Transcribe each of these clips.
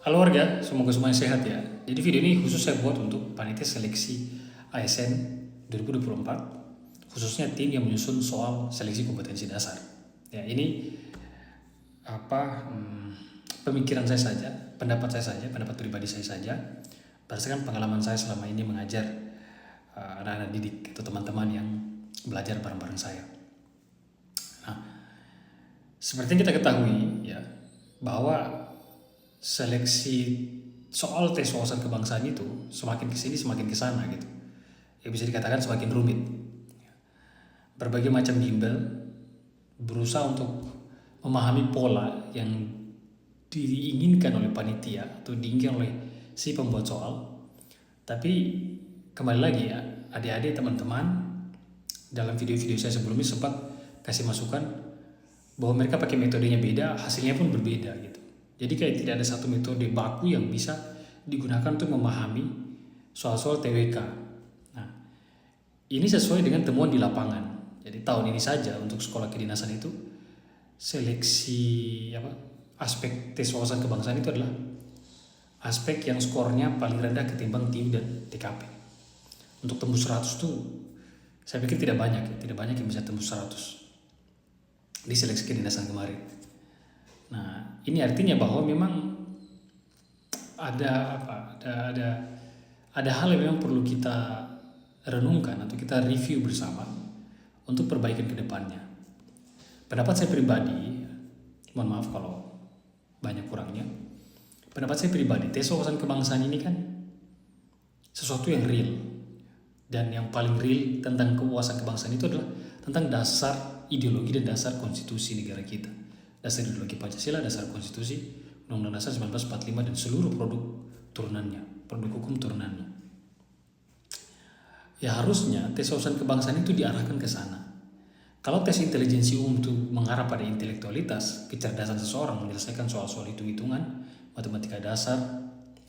Halo warga, semoga semuanya sehat ya. Jadi video ini khusus saya buat untuk panitia seleksi ASN 2024, khususnya tim yang menyusun soal seleksi kompetensi dasar. Ya ini apa pemikiran saya saja, pendapat pribadi saya saja, berdasarkan pengalaman saya selama ini mengajar anak-anak didik atau teman-teman yang belajar bareng-bareng saya. Nah, seperti yang kita ketahui ya bahwa seleksi soal tes wawasan kebangsaan itu semakin kesini semakin kesana gitu. Ya bisa dikatakan semakin rumit. Berbagai macam bimbel berusaha untuk memahami pola yang diinginkan oleh panitia atau diinginkan oleh si pembuat soal. Tapi kembali lagi ya, adik-adik teman-teman dalam video-video saya sebelumnya sempat kasih masukan bahwa mereka pakai metodenya beda, hasilnya pun berbeda gitu. Jadi kayak tidak ada satu metode baku yang bisa digunakan untuk memahami soal-soal TWK. Nah, ini sesuai dengan temuan di lapangan. Jadi tahun ini saja untuk sekolah kedinasan itu seleksi aspek tes wawasan kebangsaan itu adalah aspek yang skornya paling rendah ketimbang TIU dan TKP. Untuk tembus 100 tuh saya pikir tidak banyak yang bisa tembus 100 di seleksi kedinasan kemarin. Nah, ini artinya bahwa memang ada hal yang memang perlu kita renungkan atau kita review bersama untuk perbaikan ke depannya. Pendapat saya pribadi, mohon maaf kalau banyak kurangnya. Pendapat saya pribadi, tes wawasan kebangsaan ini kan sesuatu yang real. Dan yang paling real tentang kewawasan kebangsaan itu adalah tentang dasar ideologi dan dasar konstitusi negara kita. Dasar ideologi Pancasila, dasar konstitusi, Undang-Undang Dasar 1945 dan seluruh produk turunannya, produk hukum turunannya. Ya harusnya tes wawasan kebangsaan itu diarahkan ke sana. Kalau tes intelijensi umum itu mengarah pada intelektualitas, kecerdasan seseorang menyelesaikan soal-soal hitung-hitungan, matematika dasar,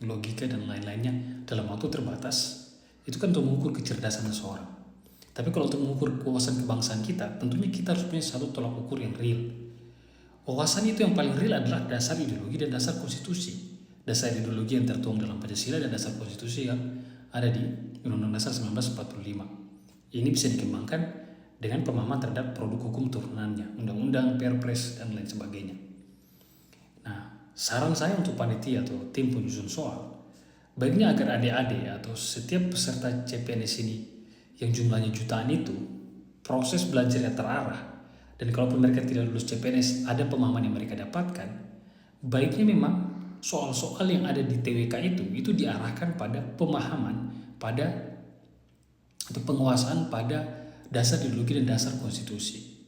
logika dan lain-lainnya dalam waktu terbatas, itu kan untuk mengukur kecerdasan seseorang. Tapi kalau untuk mengukur kewawasan kebangsaan kita, tentunya kita harus punya satu tolak ukur yang real. Wawasan itu yang paling real adalah dasar ideologi dan dasar konstitusi. Dasar ideologi yang tertuang dalam Pancasila dan dasar konstitusi yang ada di Undang-Undang Dasar 1945. Ini bisa dikembangkan dengan pemahaman terhadap produk hukum turunannya, undang-undang, perpres, dan lain sebagainya. Nah, saran saya untuk panitia atau tim penyusun soal, baiknya agar adik-adik atau setiap peserta CPNS ini yang jumlahnya jutaan itu, proses belajarnya terarah. Dan kalaupun mereka tidak lulus CPNS, ada pemahaman yang mereka dapatkan, baiknya memang soal-soal yang ada di TWK itu diarahkan pada pemahaman, pada atau penguasaan pada dasar ideologi dan dasar konstitusi.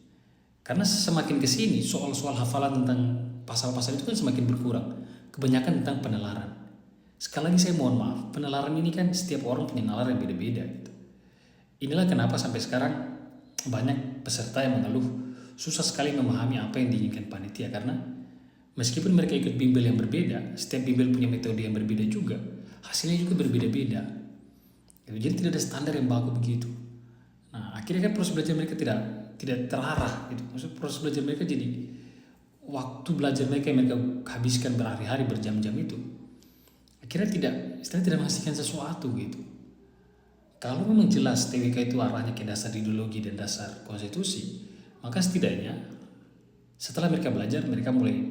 Karena semakin kesini soal-soal hafalan tentang pasal-pasal itu kan semakin berkurang. Kebanyakan tentang penalaran. Sekali lagi saya mohon maaf, penalaran ini kan setiap orang punya nalar yang beda-beda gitu. Inilah kenapa sampai sekarang banyak peserta yang mengeluh susah sekali memahami apa yang diinginkan panitia, karena meskipun mereka ikut bimbel yang berbeda, setiap bimbel punya metode yang berbeda juga, hasilnya juga berbeda-beda. Jadi tidak ada standar yang baku begitu. Nah, akhirnya kan proses belajar mereka tidak terarah gitu. Maksudnya proses belajar mereka jadi waktu belajar mereka yang mereka habiskan berhari-hari berjam-jam itu akhirnya tidak menghasilkan sesuatu gitu. Kalau memang jelas TWK itu arahnya ke dasar ideologi dan dasar konstitusi, maka setidaknya setelah mereka belajar, mereka mulai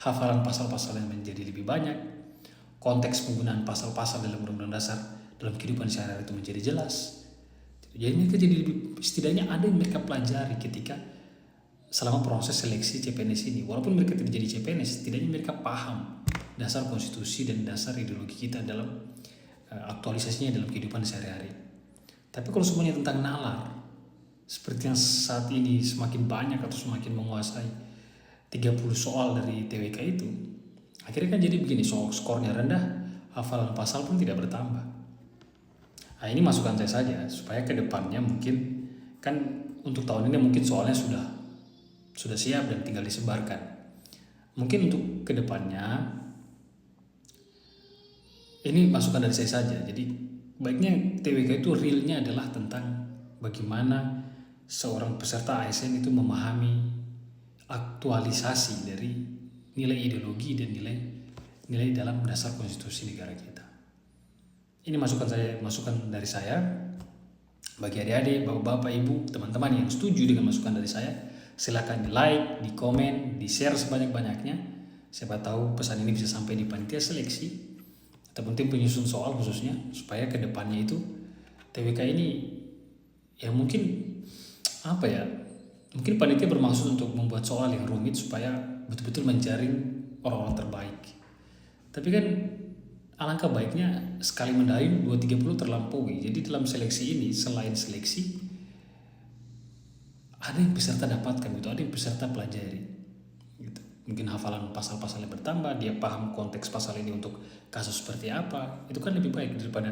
hafalan pasal-pasal yang menjadi lebih banyak, konteks penggunaan pasal-pasal dalam undang-undang dasar dalam kehidupan sehari-hari itu menjadi jelas. Jadi mereka jadi lebih, setidaknya ada yang mereka pelajari ketika selama proses seleksi CPNS ini. Walaupun mereka tidak jadi CPNS, setidaknya mereka paham dasar konstitusi dan dasar ideologi kita dalam aktualisasinya dalam kehidupan sehari-hari. Tapi kalau semuanya tentang nalar, seperti yang saat ini semakin banyak atau semakin menguasai 30 soal dari TWK itu, akhirnya kan jadi begini, skornya rendah, hafalan pasal pun tidak bertambah. Nah, ini masukan saya saja supaya ke depannya mungkin kan untuk tahun ini mungkin soalnya sudah siap dan tinggal disebarkan. Mungkin untuk ke depannya ini masukan dari saya saja. Jadi baiknya TWK itu realnya adalah tentang bagaimana seorang peserta ASN itu memahami aktualisasi dari nilai ideologi dan nilai dalam dasar konstitusi negara kita. Ini masukan dari saya. Bagi adik-adik, bapak-bapak, ibu, teman-teman yang setuju dengan masukan dari saya, silakan di like, di komen, di share sebanyak-banyaknya. Siapa tahu pesan ini bisa sampai di panitia seleksi ataupun tim penyusun soal khususnya, supaya ke depannya itu TWK ini ya mungkin mungkin panitia bermaksud untuk membuat soal yang rumit supaya betul-betul menjaring orang-orang terbaik. Tapi kan alangkah baiknya sekali mendayung 2-3 terlampaui. Jadi dalam seleksi ini, selain seleksi, ada yang peserta dapatkan gitu, ada yang peserta pelajari gitu. Mungkin hafalan pasal-pasalnya bertambah, dia paham konteks pasal ini untuk kasus seperti apa. Itu kan lebih baik daripada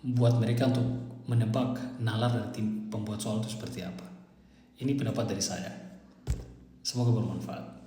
buat mereka untuk menebak nalar dari tim pembuat soal itu seperti apa. Ini pendapat dari saya. Semoga bermanfaat.